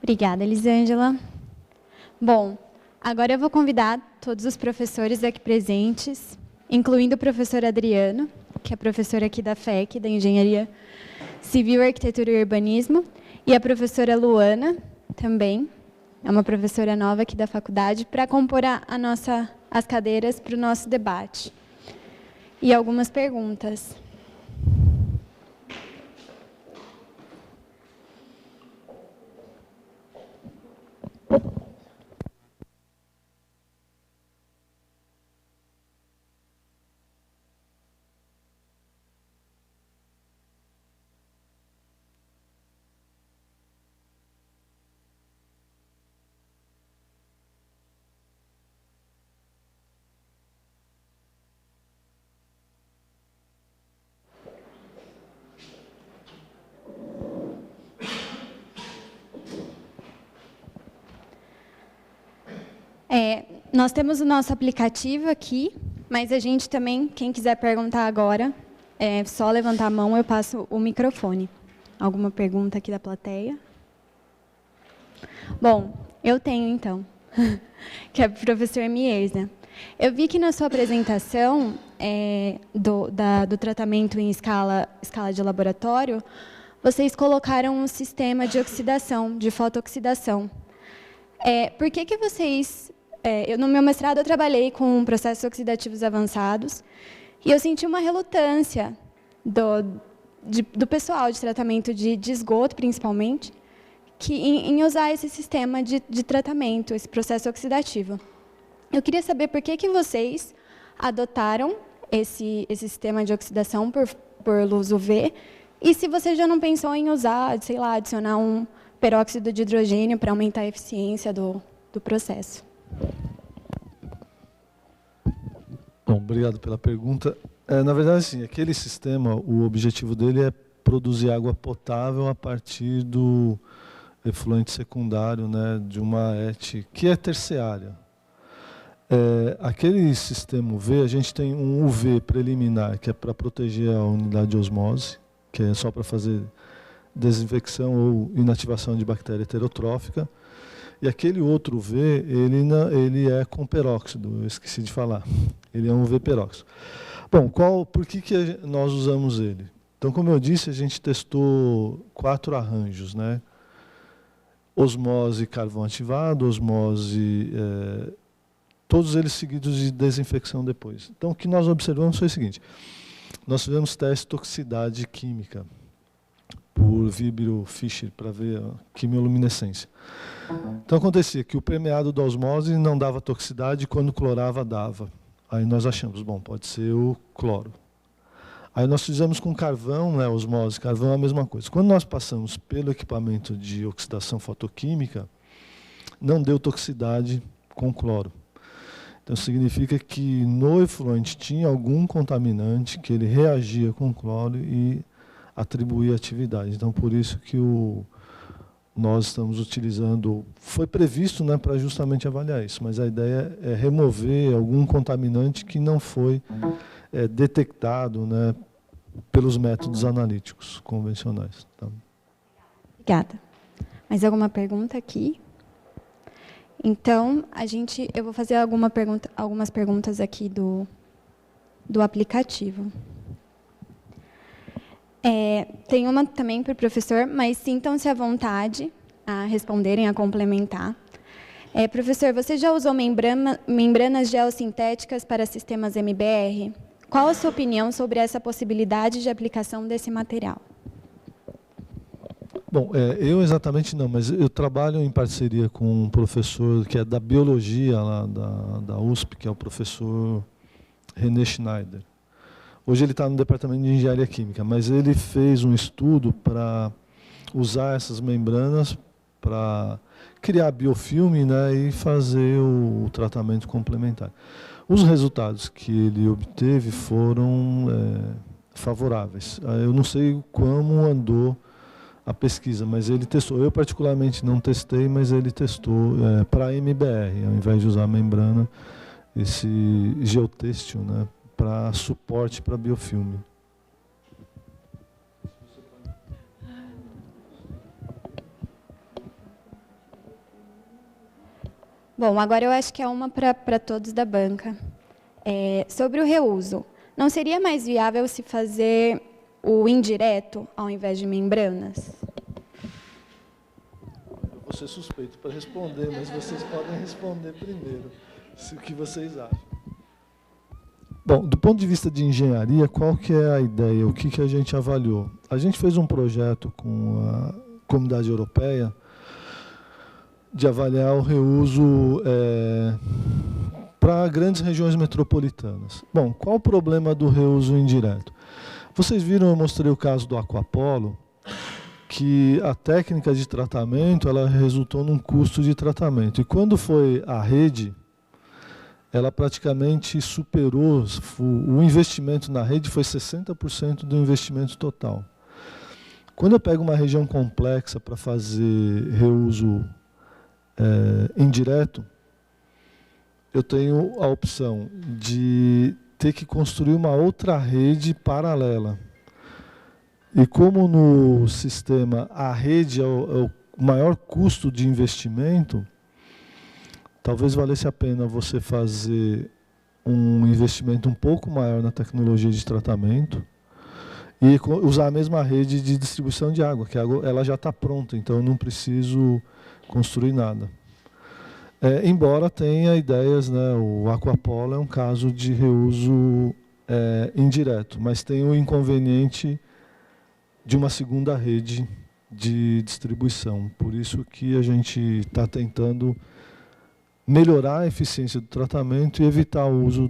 Obrigada, Elisângela. Bom, agora eu vou convidar todos os professores aqui presentes, incluindo o professor Adriano, que é professor aqui da FEC, da Engenharia Civil, Arquitetura e Urbanismo, e a professora Luana, também, é uma professora nova aqui da faculdade, para compor as cadeiras para o nosso debate. E algumas perguntas. Nós temos o nosso aplicativo aqui, mas a gente também, quem quiser perguntar agora, é só levantar a mão, eu passo o microfone. Alguma pergunta aqui da plateia? Bom, eu tenho então, que é o professor Mierza. Eu vi que na sua apresentação do tratamento em escala de laboratório, vocês colocaram um sistema de oxidação, de fotooxidação. Por que vocês... no meu mestrado, eu trabalhei com processos oxidativos avançados e eu senti uma relutância do pessoal de tratamento de esgoto, principalmente, em usar esse sistema de tratamento, esse processo oxidativo. Eu queria saber por que vocês adotaram esse sistema de oxidação por luz UV e se você já não pensou em usar, sei lá, adicionar um peróxido de hidrogênio para aumentar a eficiência do processo. Bom, obrigado pela pergunta. Na verdade, sim, aquele sistema, o objetivo dele é produzir água potável a partir do efluente secundário, né, de uma ET, que é terciária. Aquele sistema UV, a gente tem um UV preliminar, que é para proteger a unidade de osmose, que é só para fazer desinfecção ou inativação de bactéria heterotrófica. E aquele outro UV, ele é com peróxido, eu esqueci de falar. Ele é um UV peróxido. Bom, por que nós usamos ele? Então, como eu disse, a gente testou 4 arranjos, né? Osmose carvão ativado, osmose... todos eles seguidos de desinfecção depois. Então, o que nós observamos foi o seguinte. Nós fizemos teste de toxicidade química por Vibrio Fischer para ver a quimioluminescência. Então acontecia que o permeado da osmose não dava toxicidade, quando clorava dava. Aí nós achamos, bom, pode ser o cloro. Aí nós fizemos com carvão, né, osmose, carvão é a mesma coisa. Quando nós passamos pelo equipamento de oxidação fotoquímica, não deu toxicidade com cloro. Então significa que no efluente tinha algum contaminante que ele reagia com cloro e atribuía atividade. Então por isso que nós estamos utilizando, foi previsto, né, para justamente avaliar isso, mas a ideia é remover algum contaminante que não foi detectado, né, pelos métodos analíticos convencionais. Tá? Obrigada. Mais alguma pergunta aqui? Então, eu vou fazer algumas perguntas aqui do aplicativo. Tem uma também para o professor, mas sintam-se à vontade a responderem, a complementar. Professor, você já usou membranas geossintéticas para sistemas MBR? Qual a sua opinião sobre essa possibilidade de aplicação desse material? Bom, eu exatamente não, mas eu trabalho em parceria com um professor que é da biologia lá da USP, que é o professor René Schneider. Hoje ele está no departamento de engenharia química, mas ele fez um estudo para usar essas membranas para criar biofilme, né, e fazer o tratamento complementar. Os resultados que ele obteve foram favoráveis. Eu não sei como andou a pesquisa, mas ele testou. Eu particularmente não testei, mas ele testou para MBR, ao invés de usar a membrana, esse geotêxtil, né, para suporte para biofilme. Bom, agora eu acho que é uma para todos da banca. Sobre o reuso, não seria mais viável se fazer o indireto ao invés de membranas? Eu vou ser suspeito para responder, mas vocês podem responder primeiro, o que vocês acham. Bom, do ponto de vista de engenharia, qual que é a ideia? O que a gente avaliou? A gente fez um projeto com a Comunidade Europeia de avaliar o reuso para grandes regiões metropolitanas. Bom, qual o problema do reuso indireto? Vocês viram, eu mostrei o caso do Aquapolo, que a técnica de tratamento ela resultou num custo de tratamento. E quando foi a rede, ela praticamente superou, o investimento na rede foi 60% do investimento total. Quando eu pego uma região complexa para fazer reuso indireto, eu tenho a opção de ter que construir uma outra rede paralela. E como no sistema a rede é o maior custo de investimento, talvez valesse a pena você fazer um investimento um pouco maior na tecnologia de tratamento e usar a mesma rede de distribuição de água, que a água ela já está pronta, então eu não preciso construir nada. Embora tenha ideias, né, o Aquapolo é um caso de reuso indireto, mas tem o inconveniente de uma segunda rede de distribuição. Por isso que a gente está tentando melhorar a eficiência do tratamento e evitar o uso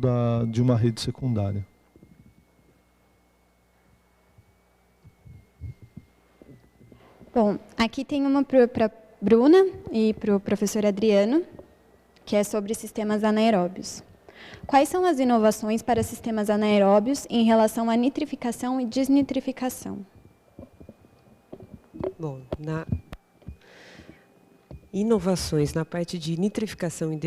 de uma rede secundária. Bom, aqui tem uma para a Bruna e para o professor Adriano, que é sobre sistemas anaeróbios. Quais são as inovações para sistemas anaeróbios em relação à nitrificação e desnitrificação? Bom, inovações na parte de nitrificação e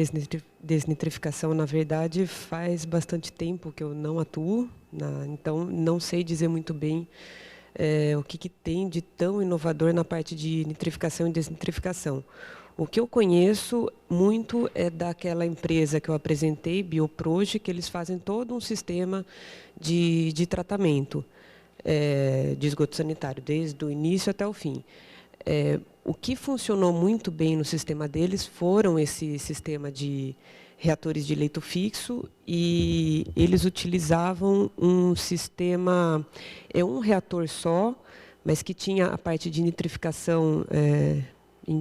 desnitrificação, na verdade, faz bastante tempo que eu não atuo, então não sei dizer muito bem o que tem de tão inovador na parte de nitrificação e desnitrificação. O que eu conheço muito é daquela empresa que eu apresentei, Bioproge, que eles fazem todo um sistema de tratamento de esgoto sanitário, desde o início até o fim. O que funcionou muito bem no sistema deles foram esse sistema de reatores de leito fixo, e eles utilizavam um sistema, um reator só, mas que tinha a parte de nitrificação,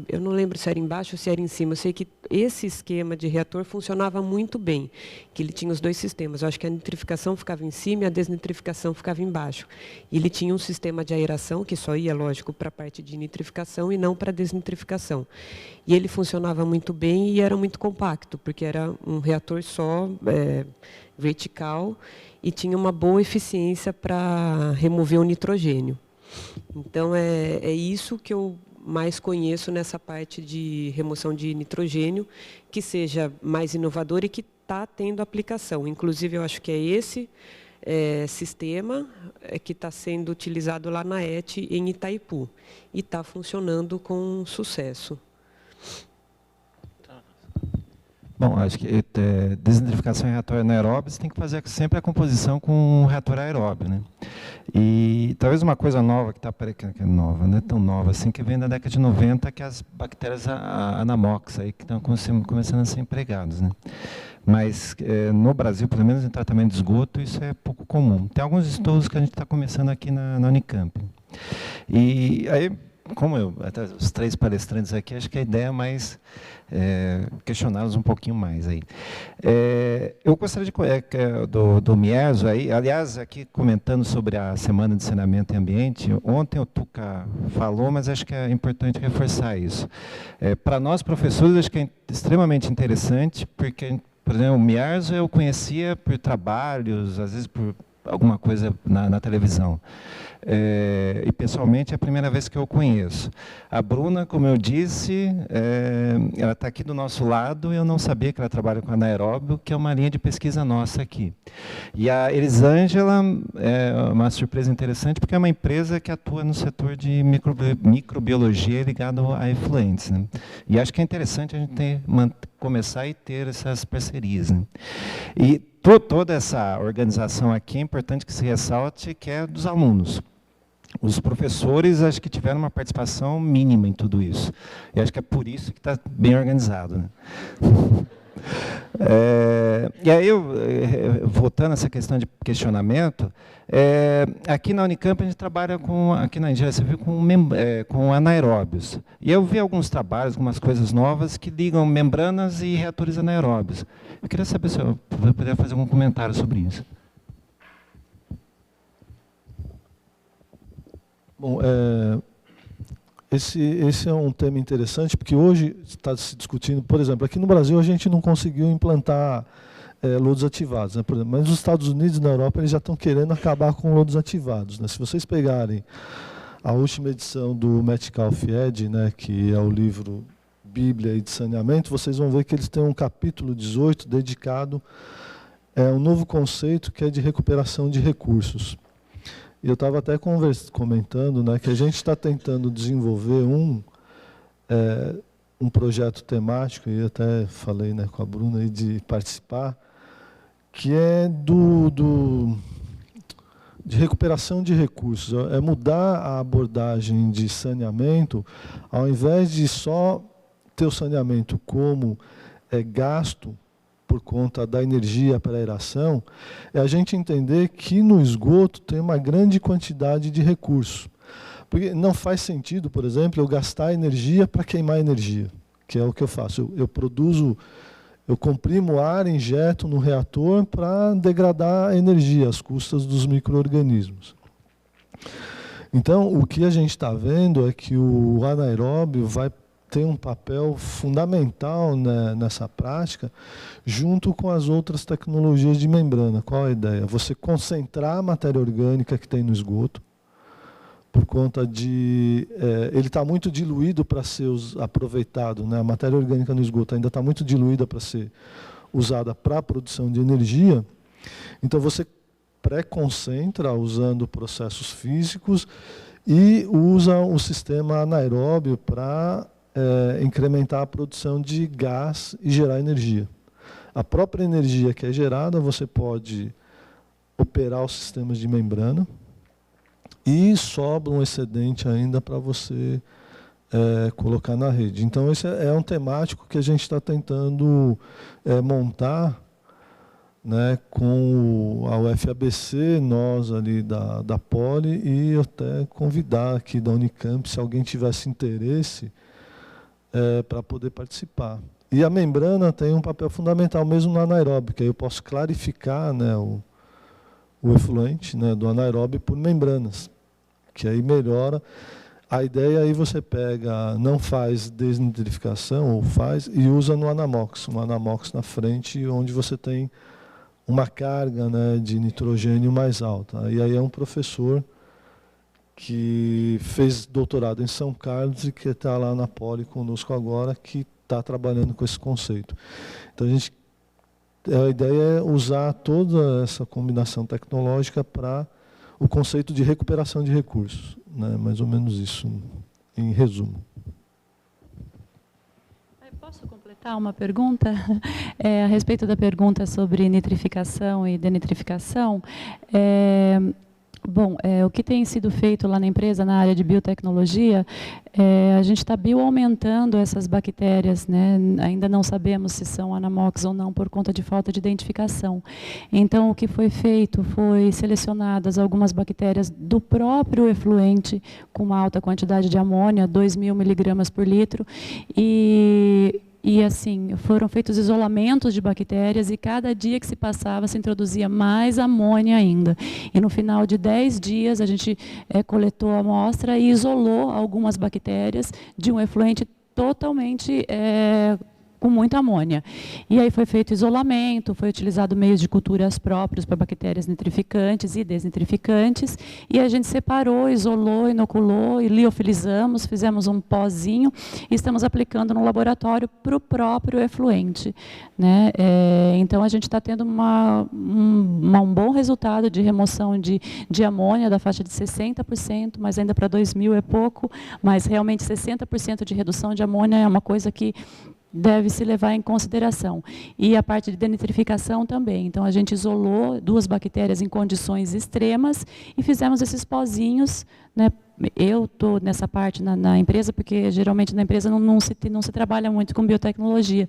eu não lembro se era embaixo ou se era em cima. Eu sei que esse esquema de reator funcionava muito bem, que ele tinha os dois sistemas. Eu acho que a nitrificação ficava em cima e a desnitrificação ficava embaixo. E ele tinha um sistema de aeração, que só ia, lógico, para a parte de nitrificação e não para a desnitrificação. E ele funcionava muito bem e era muito compacto, porque era um reator só, vertical, e tinha uma boa eficiência para remover o nitrogênio. Então, é isso que eu mais conheço nessa parte de remoção de nitrogênio, que seja mais inovador e que está tendo aplicação. Inclusive, eu acho que é esse sistema que está sendo utilizado lá na ET, em Itaipu, e está funcionando com sucesso. Bom, acho que desnitrificação em reator anaeróbio, você tem que fazer sempre a composição com um reator aeróbio, né? E talvez uma coisa nova que está nova, não é tão nova assim, que vem da década de 90, que é as bactérias anamox aí que estão começando a ser empregados, né? Mas no Brasil, pelo menos em tratamento de esgoto, isso é pouco comum. Tem alguns estudos que a gente está começando aqui na Unicamp. E aí, como até os três palestrantes aqui, acho que a ideia é mais questioná-los um pouquinho mais aí. Eu gostaria de do Mierzo aí, aliás, aqui comentando sobre a Semana de Saneamento e Ambiente, ontem o Tuca falou, mas acho que é importante reforçar isso. Para nós, professores, acho que é extremamente interessante, porque, por exemplo, o Mierzo eu conhecia por trabalhos, às vezes por alguma coisa na televisão. E pessoalmente é a primeira vez que eu conheço. A Bruna, como eu disse, ela está aqui do nosso lado, eu não sabia que ela trabalha com anaeróbio, que é uma linha de pesquisa nossa aqui. E a Elisângela é uma surpresa interessante, porque é uma empresa que atua no setor de microbiologia ligado a efluentes, né? E acho que é interessante a gente começar e ter essas parcerias, né? E toda essa organização aqui é importante que se ressalte, que é dos alunos. Os professores, acho que tiveram uma participação mínima em tudo isso. E acho que é por isso que está bem organizado, né? E aí, voltando a essa questão de questionamento, aqui na Unicamp a gente trabalha com, aqui na Engenharia Civil, com anaeróbios. E eu vi alguns trabalhos, algumas coisas novas que ligam membranas e reatores anaeróbios. Eu queria saber se eu poderia fazer algum comentário sobre isso. Bom, esse é um tema interessante, porque hoje está se discutindo, por exemplo, aqui no Brasil a gente não conseguiu implantar lodos ativados, né, por exemplo, mas nos Estados Unidos e na Europa eles já estão querendo acabar com lodos ativados, né? Se vocês pegarem a última edição do Metcalfe Eddy, né, que é o livro Bíblia de Saneamento, vocês vão ver que eles têm um capítulo 18 dedicado a um novo conceito que é de recuperação de recursos. E eu estava até comentando, né, que a gente está tentando desenvolver um projeto temático, e até falei, né, com a Bruna aí de participar, que é de recuperação de recursos. É mudar a abordagem de saneamento, ao invés de só ter o saneamento como gasto por conta da energia para a aeração, é a gente entender que no esgoto tem uma grande quantidade de recursos. Porque não faz sentido, por exemplo, eu gastar energia para queimar energia, que é o que eu faço. Eu comprimo ar, injeto no reator para degradar a energia, às custas dos micro-organismos. Então, o que a gente está vendo é que o anaeróbio vai ter um papel fundamental, né, nessa prática, junto com as outras tecnologias de membrana. Qual a ideia? Você concentrar a matéria orgânica que tem no esgoto, por conta de... ele está muito diluído para ser aproveitado, né? A matéria orgânica no esgoto ainda está muito diluída para ser usada para a produção de energia. Então, você pré-concentra usando processos físicos e usa o sistema anaeróbio para incrementar a produção de gás e gerar energia. A própria energia que é gerada, você pode operar os sistemas de membrana e sobra um excedente ainda para você colocar na rede. Então, esse é um temático que a gente está tentando montar, né, com a UFABC, nós ali da Poli, e até convidar aqui da Unicamp, se alguém tivesse interesse, para poder participar. E a membrana tem um papel fundamental, mesmo no anaeróbio, que aí eu posso clarificar, né, o efluente, né, do anaeróbio por membranas, que aí melhora. A ideia aí você pega, não faz desnitrificação, ou faz, e usa no anamox, um anamox na frente, onde você tem uma carga, né, de nitrogênio mais alta. E aí é um professor que fez doutorado em São Carlos e que está lá na Poli conosco agora, que está trabalhando com esse conceito. Então, a ideia é usar toda essa combinação tecnológica para o conceito de recuperação de recursos, né? Mais ou menos isso, em resumo. Posso completar uma pergunta? A respeito da pergunta sobre nitrificação e denitrificação. Bom, o que tem sido feito lá na empresa, na área de biotecnologia, a gente está bioaumentando essas bactérias, né? Ainda não sabemos se são anamox ou não, por conta de falta de identificação. Então, o que foi feito foi selecionadas algumas bactérias do próprio efluente, com uma alta quantidade de amônia, 2.000 miligramas por litro, e assim, foram feitos isolamentos de bactérias e cada dia que se passava se introduzia mais amônia ainda. E no final de 10 dias a gente coletou a amostra e isolou algumas bactérias de um efluente totalmente com muita amônia. E aí foi feito isolamento, foi utilizado meios de culturas próprios para bactérias nitrificantes e desnitrificantes, e a gente separou, isolou, inoculou e liofilizamos, fizemos um pozinho e estamos aplicando no laboratório para o próprio efluente, né? Então a gente está tendo um bom resultado de remoção de amônia da faixa de 60%, mas ainda para 2000 é pouco, mas realmente 60% de redução de amônia é uma coisa que deve se levar em consideração. E a parte de denitrificação também. Então, a gente isolou 2 bactérias em condições extremas e fizemos esses pozinhos, né? Eu estou nessa parte na empresa, porque geralmente na empresa não se trabalha muito com biotecnologia.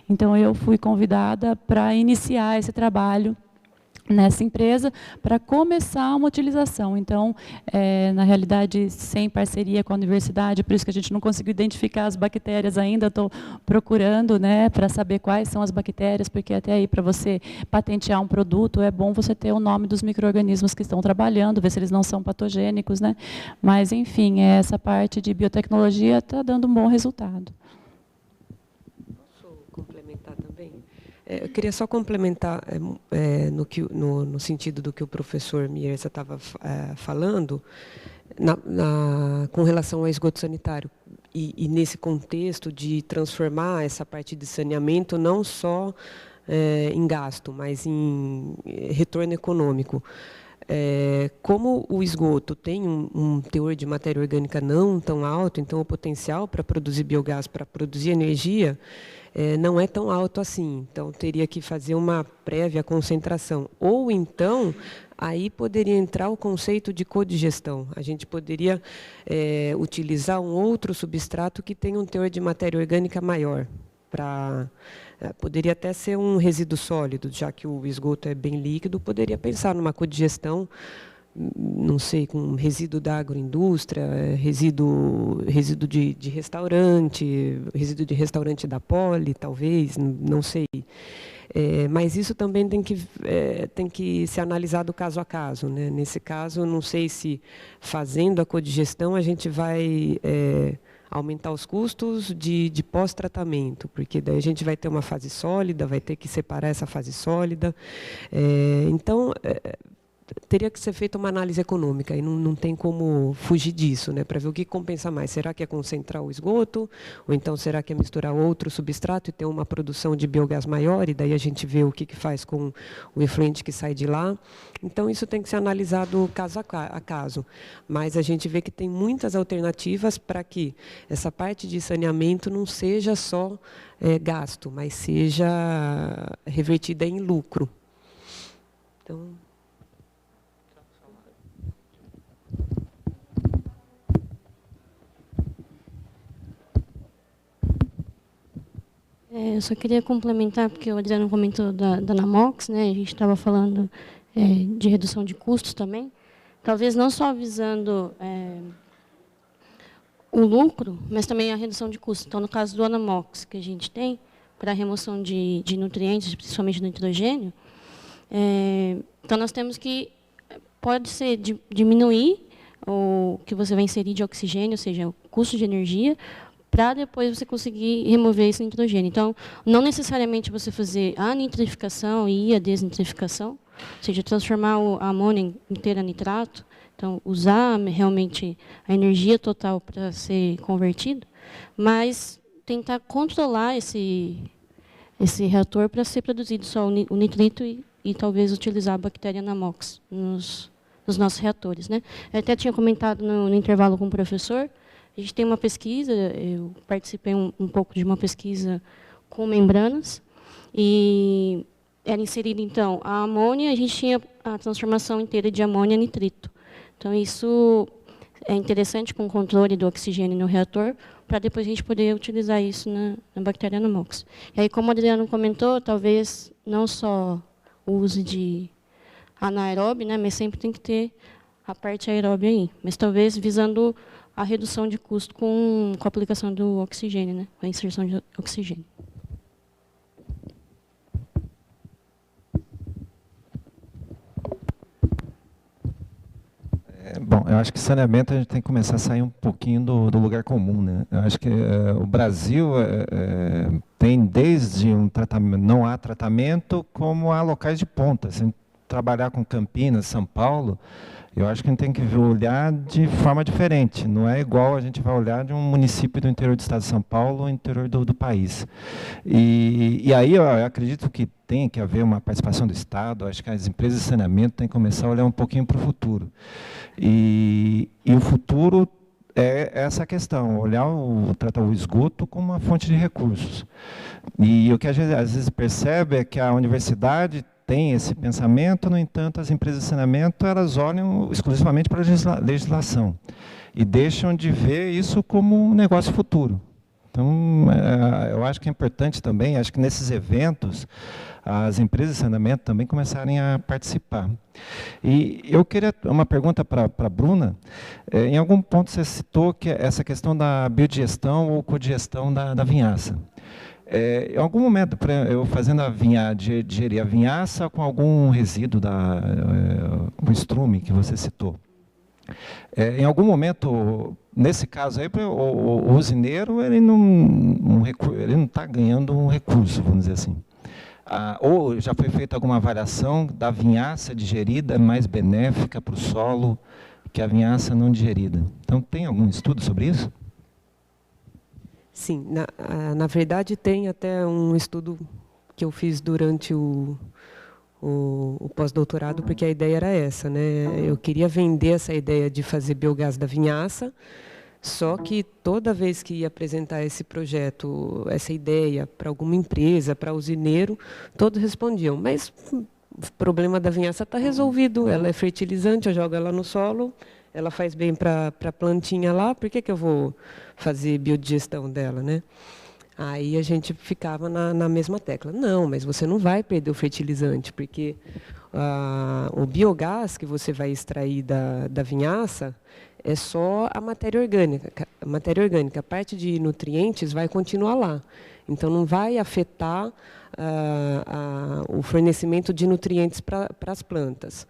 Então, eu fui convidada para iniciar esse trabalho nessa empresa, para começar uma utilização. Então, na realidade, sem parceria com a universidade, por isso que a gente não conseguiu identificar as bactérias ainda, estou procurando, né, para saber quais são as bactérias, porque até aí, para você patentear um produto, é bom você ter o nome dos micro-organismos que estão trabalhando, ver se eles não são patogênicos, né? Mas, enfim, essa parte de biotecnologia está dando um bom resultado. Posso complementar também? Eu queria só complementar no sentido do que o professor Mierza estava falando, com relação ao esgoto sanitário. E nesse contexto de transformar essa parte de saneamento não só em gasto, mas em retorno econômico. Como o esgoto tem um teor de matéria orgânica não tão alto, então o potencial para produzir biogás, para produzir energia, não é tão alto assim. Então, teria que fazer uma prévia concentração. Ou, então, aí poderia entrar o conceito de codigestão. A gente poderia utilizar um outro substrato que tem um teor de matéria orgânica maior. Poderia até ser um resíduo sólido, já que o esgoto é bem líquido, poderia pensar numa codigestão, não sei, com resíduo da agroindústria, resíduo de restaurante, resíduo de restaurante da Poli, talvez, não sei. Mas isso também tem que ser analisado caso a caso, né? Nesse caso, não sei se fazendo a codigestão a gente vai aumentar os custos de pós-tratamento, porque daí a gente vai ter uma fase sólida, vai ter que separar essa fase sólida. Então, teria que ser feita uma análise econômica, e não tem como fugir disso, né, para ver o que compensa mais. Será que é concentrar o esgoto? Ou então será que é misturar outro substrato e ter uma produção de biogás maior, e daí a gente vê o que faz com o efluente que sai de lá? Então, isso tem que ser analisado caso a caso. Mas a gente vê que tem muitas alternativas para que essa parte de saneamento não seja só gasto, mas seja revertida em lucro. Então... Eu só queria complementar, porque o Adriano comentou da Namox, né? A gente estava falando de redução de custos também. Talvez não só visando o lucro, mas também a redução de custos. Então, no caso do Anamox, que a gente tem, para a remoção de nutrientes, principalmente do nitrogênio, então nós temos que, pode ser diminuir o que você vai inserir de oxigênio, ou seja, o custo de energia, para depois você conseguir remover esse nitrogênio. Então, não necessariamente você fazer a nitrificação e a desnitrificação, ou seja, transformar a amônia inteira em nitrato, então, usar realmente a energia total para ser convertido, mas tentar controlar esse reator para ser produzido só o nitrito e talvez utilizar a bactéria Anamox nos nossos reatores, né? Eu até tinha comentado no intervalo com o professor. A gente tem uma pesquisa, eu participei um pouco de uma pesquisa com membranas, e era inserida, então, a amônia, a gente tinha a transformação inteira de amônia a nitrito. Então, isso é interessante com o controle do oxigênio no reator, para depois a gente poder utilizar isso na bactéria Anamox. E aí, como o Adriano comentou, talvez não só o uso de anaeróbio, né, mas sempre tem que ter a parte aeróbia aí, mas talvez visando a redução de custo com a aplicação do oxigênio, né? A inserção de oxigênio. Bom, eu acho que saneamento a gente tem que começar a sair um pouquinho do lugar comum, né? Eu acho que o Brasil tem desde um tratamento, não há tratamento, como há locais de ponta. Se a gente trabalhar com Campinas, São Paulo, eu acho que a gente tem que olhar de forma diferente. Não é igual a gente vai olhar de um município do interior do estado de São Paulo ou interior do país. E aí eu acredito que tem que haver uma participação do Estado. Acho que as empresas de saneamento têm que começar a olhar um pouquinho para o futuro. E o futuro é essa questão, tratar o esgoto como uma fonte de recursos. E o que a gente às vezes percebe é que a universidade tem esse pensamento, no entanto, as empresas de saneamento elas olham exclusivamente para a legislação e deixam de ver isso como um negócio futuro. Então, eu acho que é importante também, acho que nesses eventos, as empresas de saneamento também começarem a participar. E eu queria uma pergunta para a Bruna. Em algum ponto você citou que essa questão da biodigestão ou codigestão da vinhaça. Em algum momento, eu fazendo digerir a vinhaça com algum resíduo com estrume que você citou. Em algum momento, nesse caso aí, o usineiro ele não está ganhando um recurso, vamos dizer assim. Ou já foi feita alguma avaliação da vinhaça digerida mais benéfica para o solo que a vinhaça não digerida. Então, tem algum estudo sobre isso? Sim, na verdade tem até um estudo que eu fiz durante o pós-doutorado, porque a ideia era essa, né? Eu queria vender essa ideia de fazer biogás da vinhaça, só que toda vez que ia apresentar esse projeto, essa ideia para alguma empresa, para usineiro, todos respondiam, mas o problema da vinhaça está resolvido, ela é fertilizante, eu jogo ela no solo, ela faz bem para a plantinha lá, por que eu vou fazer biodigestão dela, né? Aí a gente ficava na mesma tecla. Não, mas você não vai perder o fertilizante, porque o biogás que você vai extrair da vinhaça é só a matéria orgânica. A parte de nutrientes vai continuar lá. Então, não vai afetar o fornecimento de nutrientes para as plantas.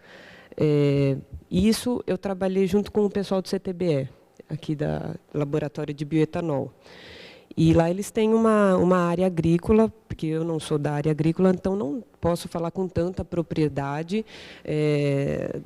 Isso eu trabalhei junto com o pessoal do CTBE, aqui do Laboratório de Bioetanol. E lá eles têm uma área agrícola, porque eu não sou da área agrícola, então não posso falar com tanta propriedade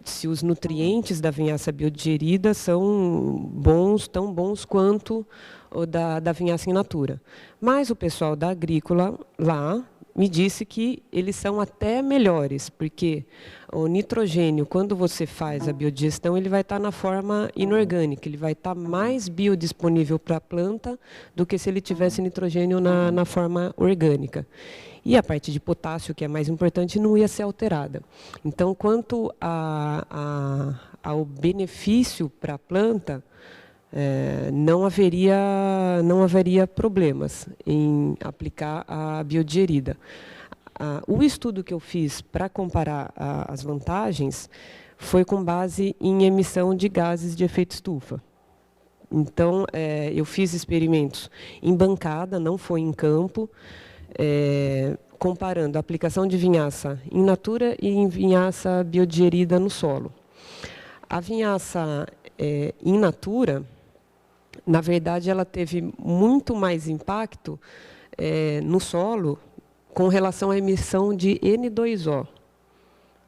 se os nutrientes da vinhaça biodigerida são bons, tão bons quanto o da vinhaça in natura. Mas o pessoal da agrícola lá me disse que eles são até melhores, porque o nitrogênio, quando você faz a biodigestão, ele vai estar na forma inorgânica, ele vai estar mais biodisponível para a planta do que se ele tivesse nitrogênio na forma orgânica. E a parte de potássio, que é mais importante, não ia ser alterada. Então, quanto ao benefício para a planta, não haveria problemas em aplicar a biodigerida. O estudo que eu fiz para comparar as vantagens foi com base em emissão de gases de efeito estufa. Então, eu fiz experimentos em bancada, não foi em campo, comparando a aplicação de vinhaça in natura e em vinhaça biodigerida no solo. A vinhaça in natura, na verdade, ela teve muito mais impacto no solo com relação à emissão de N2O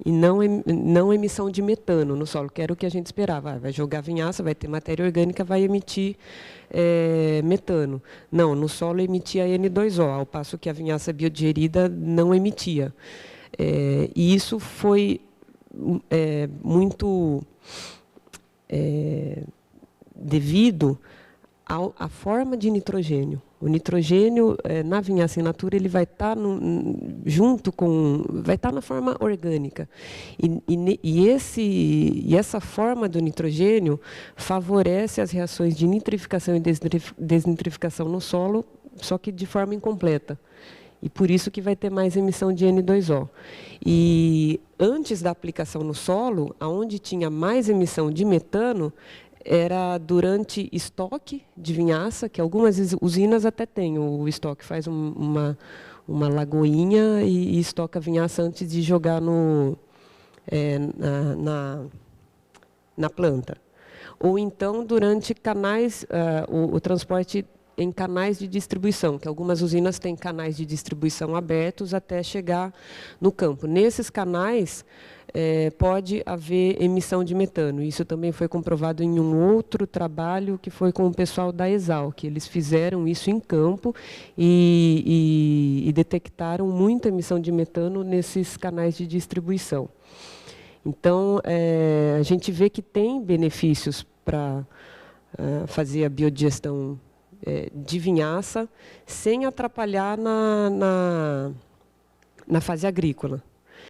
e não emissão de metano no solo, que era o que a gente esperava. Vai jogar vinhaça, vai ter matéria orgânica, vai emitir metano. Não, no solo emitia N2O, ao passo que a vinhaça biodigerida não emitia. E isso foi muito devido à forma de nitrogênio. O nitrogênio, na vinhaça in natura, ele vai estar vai estar na forma orgânica. E essa forma do nitrogênio favorece as reações de nitrificação e desnitrificação no solo, só que de forma incompleta. E por isso que vai ter mais emissão de N2O. E antes da aplicação no solo, onde tinha mais emissão de metano, era durante estoque de vinhaça, que algumas usinas até têm. O estoque faz uma lagoinha e estoca a vinhaça antes de jogar na planta. ou então durante canais, o transporte em canais de distribuição, que algumas usinas têm canais de distribuição abertos até chegar no campo. Nesses canais, pode haver emissão de metano. Isso também foi comprovado em um outro trabalho que foi com o pessoal da Exalc. Eles fizeram isso em campo e detectaram muita emissão de metano nesses canais de distribuição. Então, a gente vê que tem benefícios para fazer a biodigestão de vinhaça, sem atrapalhar na fase agrícola.